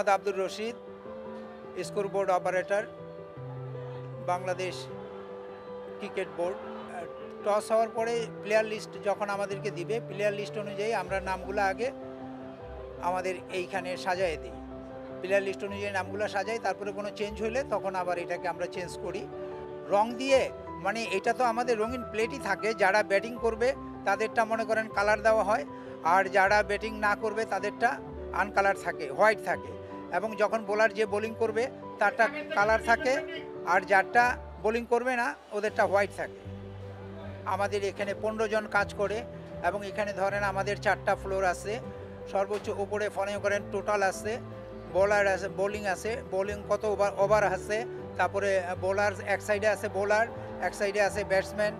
Mohammad Abdur Rashid, score board operator, Bangladesh cricket board. Toss হওয়ার পরে player list যখন আমাদেরকে দিবে, প্লেয়ার লিস্ট অনুযায়ী আমরা নামগুলো আগে আমাদের এইখানে সাজায় দিই। প্লেয়ার লিস্ট অনুযায়ী নামগুলো সাজাই, তারপরে কোনো চেঞ্জ হলে তখন আবার এটাকে আমরা চেঞ্জ করি রং দিয়ে। মানে এটা তো আমাদের রঙিন প্লেটই থাকে, যারা ব্যাটিং করবে তাদেরটা মনে করেন কালার দেওয়া হয়, আর যারা ব্যাটিং না করবে তাদেরটা আনকালার থাকে, হোয়াইট থাকে। এবং যখন বোলার যে বোলিং করবে তারটা কালার থাকে, আর যারটা বোলিং করবে না ওদেরটা হোয়াইট থাকে। আমাদের এখানে 15 জন কাজ করে, এবং এখানে ধরেন আমাদের 4টা ফ্লোর আছে। সর্বোচ্চ উপরে মনে করেন টোটাল আছে, বোলার আছে, বোলিং আছে, বোলিং কত ওভার আছে, তারপরে বোলার এক সাইডে আছে, বোলার এক সাইডে আছে ব্যাটসম্যান,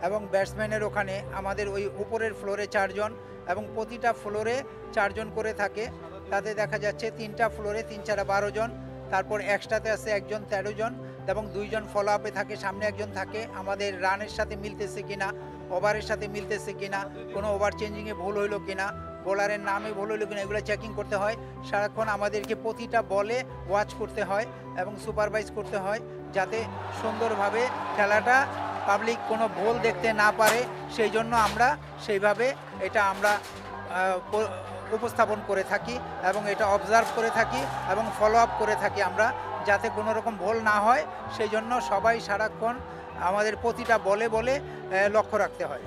এবং ব্যাটসম্যানের ওখানে আমাদের ওই উপরের ফ্লোরে 4 জন, এবং প্রতিটা ফ্লোরে 4 জন করে থাকে। তাতে দেখা যাচ্ছে 3টা ফ্লোরে 3 4 12 জন, তারপর এক্সট্রাতে আছে একজন 13 জন, এবং 2 জন ফলো আপে থাকে, সামনে একজন থাকে। আমাদের রানের সাথে মিলতেছে কিনা, ওভারের সাথে মিলতেছে কিনা, কোনো ওভার চেঞ্জিংয়ে ভুল হইলো কিনা, বোলারের নামে ভুল হইলো কিনা, এগুলো চেকিং করতে হয়। সারাক্ষণ আমাদেরকে প্রতিটা বলে ওয়াচ করতে হয় এবং সুপারভাইজ করতে হয়, যাতে সুন্দরভাবে খেলাটা পাবলিক কোনো ভুল দেখতে না পারে। সেই জন্য আমরা সেইভাবে এটা আমরা উপস্থাপন করে থাকি, এবং এটা অবজার্ভ করে থাকি এবং ফলো আপ করে থাকি আমরা, যাতে কোনো রকম ভুল না হয়। সেই জন্য সবাই সারাক্ষণ আমাদের প্রতিটা বলে লক্ষ্য রাখতে হয়।